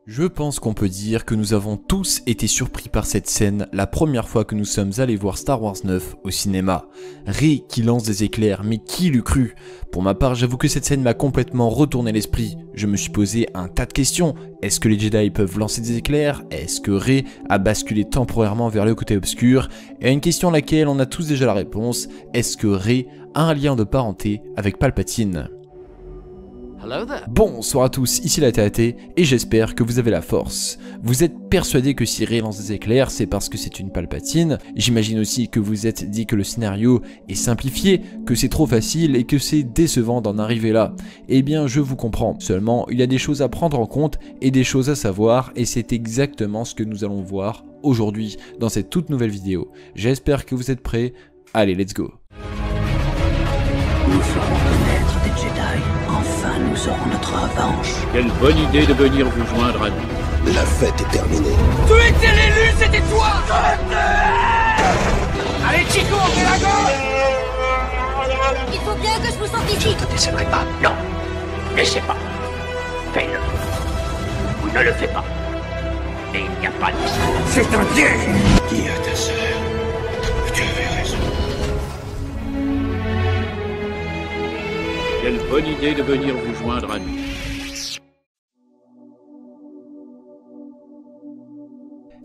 Je pense qu'on peut dire que nous avons tous été surpris par cette scène la première fois que nous sommes allés voir Star Wars 9 au cinéma. Rey qui lance des éclairs, mais qui l'eût cru? Pour ma part, j'avoue que cette scène m'a complètement retourné l'esprit. Je me suis posé un tas de questions. Est-ce que les Jedi peuvent lancer des éclairs? Est-ce que Rey a basculé temporairement vers le côté obscur? Et à une question à laquelle on a tous déjà la réponse, est-ce que Rey a un lien de parenté avec Palpatine? Bonsoir à tous, ici la TAT et j'espère que vous avez la force. Vous êtes persuadé que si Rey lance des éclairs, c'est parce que c'est une Palpatine. J'imagine aussi que vous êtes dit que le scénario est simplifié, que c'est trop facile et que c'est décevant d'en arriver là. Eh bien je vous comprends, seulement il y a des choses à prendre en compte et des choses à savoir et c'est exactement ce que nous allons voir aujourd'hui dans cette toute nouvelle vidéo. J'espère que vous êtes prêts, allez let's go. Nous ferons connaître des Jedi. Enfin, nous aurons notre revanche. Quelle bonne idée de venir vous joindre à nous. La fête est terminée. Tu étais l'élu, c'était toi. Allez, Chico, on fait la gauche. Il faut bien que je vous sanctifie. Je ne te décevrai pas. Non. Laissez pas. Fais-le. Ou ne le fais pas. Et il n'y a pas de... C'est un piège. Dis à ta sœur que tu avais raison. Quelle bonne idée de venir vous joindre à nous.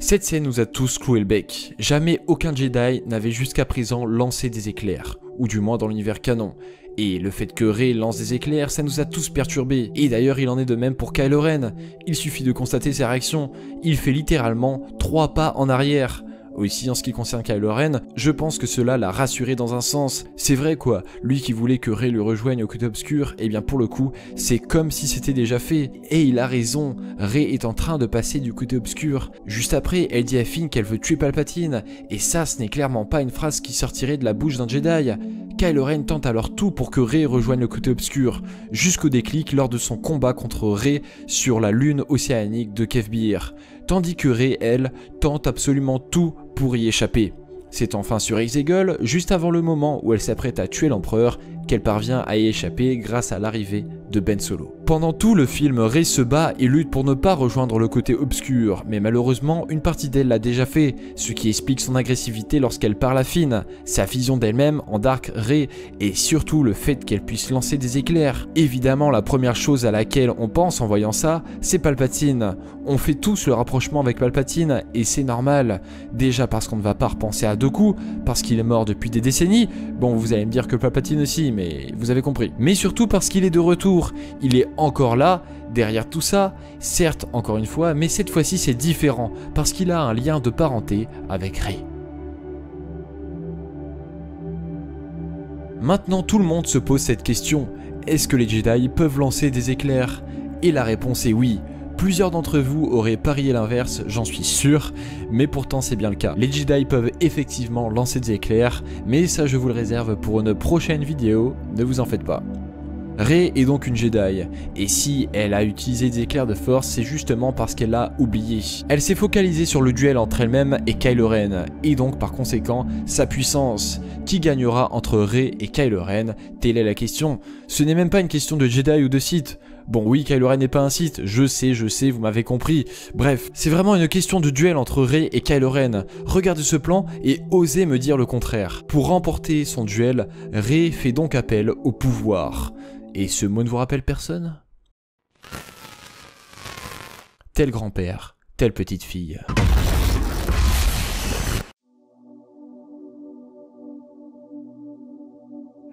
Cette scène nous a tous cloué le bec. Jamais aucun Jedi n'avait jusqu'à présent lancé des éclairs, ou du moins dans l'univers canon. Et le fait que Rey lance des éclairs, ça nous a tous perturbés. Et d'ailleurs il en est de même pour Kylo Ren. Il suffit de constater ses réactions. Il fait littéralement 3 pas en arrière. Aussi en ce qui concerne Kylo Ren, je pense que cela l'a rassuré dans un sens. C'est vrai quoi, lui qui voulait que Rey le rejoigne au côté obscur, et bien pour le coup, c'est comme si c'était déjà fait. Et il a raison, Rey est en train de passer du côté obscur. Juste après, elle dit à Finn qu'elle veut tuer Palpatine, et ça ce n'est clairement pas une phrase qui sortirait de la bouche d'un Jedi. Kylo Ren tente alors tout pour que Rey rejoigne le côté obscur, jusqu'au déclic lors de son combat contre Rey sur la lune océanique de Kevbir. Tandis que Rey, elle, tente absolument tout pour y échapper. C'est enfin sur Exegol, juste avant le moment où elle s'apprête à tuer l'empereur, qu'elle parvient à y échapper grâce à l'arrivée de Ben Solo. Pendant tout le film, Rey se bat et lutte pour ne pas rejoindre le côté obscur, mais malheureusement, une partie d'elle l'a déjà fait, ce qui explique son agressivité lorsqu'elle parle à Finn, sa vision d'elle-même en Dark Rey, et surtout le fait qu'elle puisse lancer des éclairs. Évidemment, la première chose à laquelle on pense en voyant ça, c'est Palpatine. On fait tous le rapprochement avec Palpatine, et c'est normal. Déjà parce qu'on ne va pas repenser à Dooku, parce qu'il est mort depuis des décennies, bon vous allez me dire que Palpatine aussi, mais vous avez compris. Mais surtout parce qu'il est de retour. Il est encore là, derrière tout ça, certes encore une fois, mais cette fois-ci c'est différent, parce qu'il a un lien de parenté avec Rey. Maintenant tout le monde se pose cette question, est-ce que les Jedi peuvent lancer des éclairs? Et la réponse est oui. Plusieurs d'entre vous auraient parié l'inverse, j'en suis sûr, mais pourtant c'est bien le cas. Les Jedi peuvent effectivement lancer des éclairs, mais ça je vous le réserve pour une prochaine vidéo, ne vous en faites pas. Rey est donc une Jedi, et si elle a utilisé des éclairs de force, c'est justement parce qu'elle l'a oublié. Elle s'est focalisée sur le duel entre elle-même et Kylo Ren, et donc par conséquent, sa puissance. Qui gagnera entre Rey et Kylo Ren? Telle est la question. Ce n'est même pas une question de Jedi ou de Sith. Bon oui, Kylo Ren n'est pas un Sith, je sais, vous m'avez compris. Bref, c'est vraiment une question de duel entre Rey et Kylo Ren. Regardez ce plan et osez me dire le contraire. Pour remporter son duel, Rey fait donc appel au pouvoir. Et ce mot ne vous rappelle personne? Tel grand-père, telle petite fille.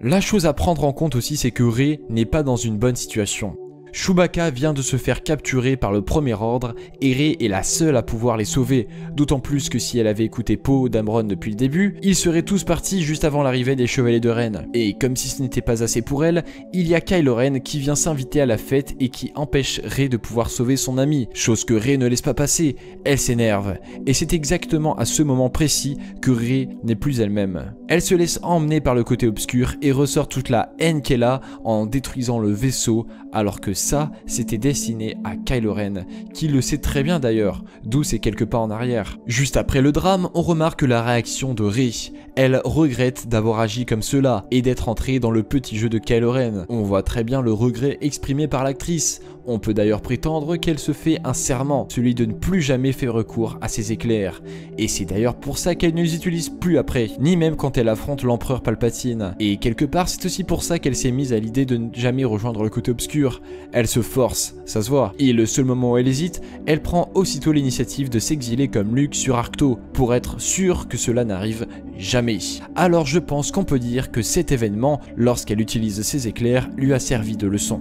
La chose à prendre en compte aussi, c'est que Rey n'est pas dans une bonne situation. Chewbacca vient de se faire capturer par le Premier Ordre et Rey est la seule à pouvoir les sauver, d'autant plus que si elle avait écouté Poe Dameron depuis le début, ils seraient tous partis juste avant l'arrivée des Chevaliers de Ren. Et comme si ce n'était pas assez pour elle, il y a Kylo Ren qui vient s'inviter à la fête et qui empêche Rey de pouvoir sauver son ami, chose que Rey ne laisse pas passer, elle s'énerve. Et c'est exactement à ce moment précis que Rey n'est plus elle-même. Elle se laisse emmener par le côté obscur et ressort toute la haine qu'elle a en détruisant le vaisseau, alors que ça, c'était destiné à Kylo Ren, qui le sait très bien d'ailleurs, d'où ces quelques pas en arrière. Juste après le drame, on remarque la réaction de Rey. Elle regrette d'avoir agi comme cela et d'être entrée dans le petit jeu de Kylo Ren. On voit très bien le regret exprimé par l'actrice. On peut d'ailleurs prétendre qu'elle se fait un serment, celui de ne plus jamais faire recours à ses éclairs. Et c'est d'ailleurs pour ça qu'elle ne les utilise plus après, ni même quand elle affronte l'empereur Palpatine. Et quelque part, c'est aussi pour ça qu'elle s'est mise à l'idée de ne jamais rejoindre le côté obscur. Elle se force, ça se voit. Et le seul moment où elle hésite, elle prend aussitôt l'initiative de s'exiler comme Luke sur Ahch-To, pour être sûre que cela n'arrive jamais. Alors je pense qu'on peut dire que cet événement, lorsqu'elle utilise ses éclairs, lui a servi de leçon.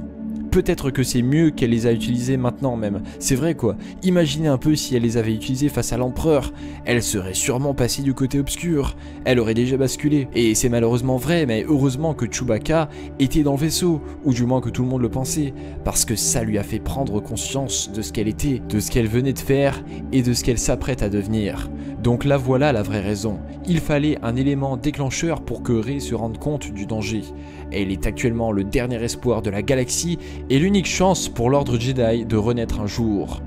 Peut-être que c'est mieux qu'elle les a utilisés maintenant même, c'est vrai quoi, imaginez un peu si elle les avait utilisés face à l'empereur, elle serait sûrement passée du côté obscur, elle aurait déjà basculé, et c'est malheureusement vrai, mais heureusement que Chewbacca était dans le vaisseau, ou du moins que tout le monde le pensait, parce que ça lui a fait prendre conscience de ce qu'elle était, de ce qu'elle venait de faire, et de ce qu'elle s'apprête à devenir. Donc là voilà la vraie raison, il fallait un élément déclencheur pour que Rey se rende compte du danger. Elle est actuellement le dernier espoir de la galaxie et l'unique chance pour l'ordre Jedi de renaître un jour.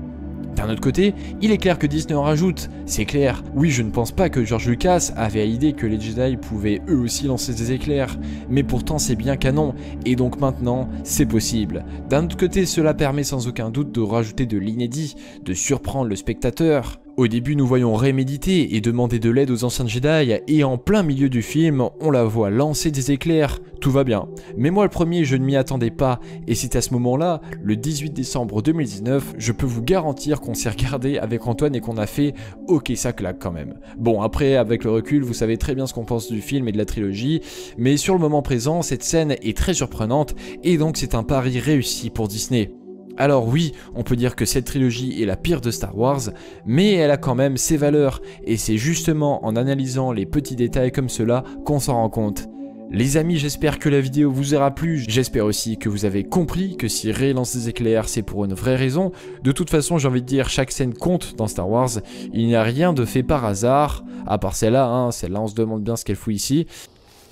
D'un autre côté, il est clair que Disney en rajoute, c'est clair. Oui, je ne pense pas que George Lucas avait à l'idée que les Jedi pouvaient eux aussi lancer des éclairs, mais pourtant c'est bien canon, et donc maintenant, c'est possible. D'un autre côté, cela permet sans aucun doute de rajouter de l'inédit, de surprendre le spectateur. Au début, nous voyons Rey méditer et demander de l'aide aux anciens Jedi, et en plein milieu du film, on la voit lancer des éclairs. Tout va bien. Mais moi, le premier, je ne m'y attendais pas, et c'est à ce moment-là, le 18 décembre 2019, je peux vous garantir qu'on s'est regardé avec Antoine et qu'on a fait « Ok, ça claque quand même ». Bon, après, avec le recul, vous savez très bien ce qu'on pense du film et de la trilogie, mais sur le moment présent, cette scène est très surprenante, et donc c'est un pari réussi pour Disney. Alors oui, on peut dire que cette trilogie est la pire de Star Wars, mais elle a quand même ses valeurs, et c'est justement en analysant les petits détails comme cela qu'on s'en rend compte. Les amis, j'espère que la vidéo vous aura plu, j'espère aussi que vous avez compris que si Rey lance des éclairs, c'est pour une vraie raison. De toute façon, j'ai envie de dire, chaque scène compte dans Star Wars, il n'y a rien de fait par hasard, à part celle-là, hein, celle-là on se demande bien ce qu'elle fout ici.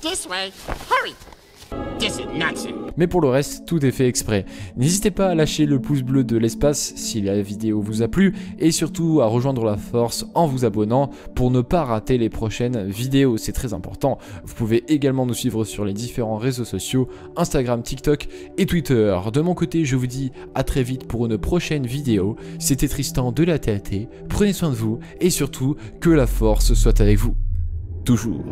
This way. Hurry. This is nonsense. Mais pour le reste, tout est fait exprès. N'hésitez pas à lâcher le pouce bleu de l'espace si la vidéo vous a plu et surtout à rejoindre la force en vous abonnant pour ne pas rater les prochaines vidéos, c'est très important. Vous pouvez également nous suivre sur les différents réseaux sociaux, Instagram, TikTok et Twitter. De mon côté, je vous dis à très vite pour une prochaine vidéo. C'était Tristan de la TAT, prenez soin de vous et surtout que la force soit avec vous. Toujours.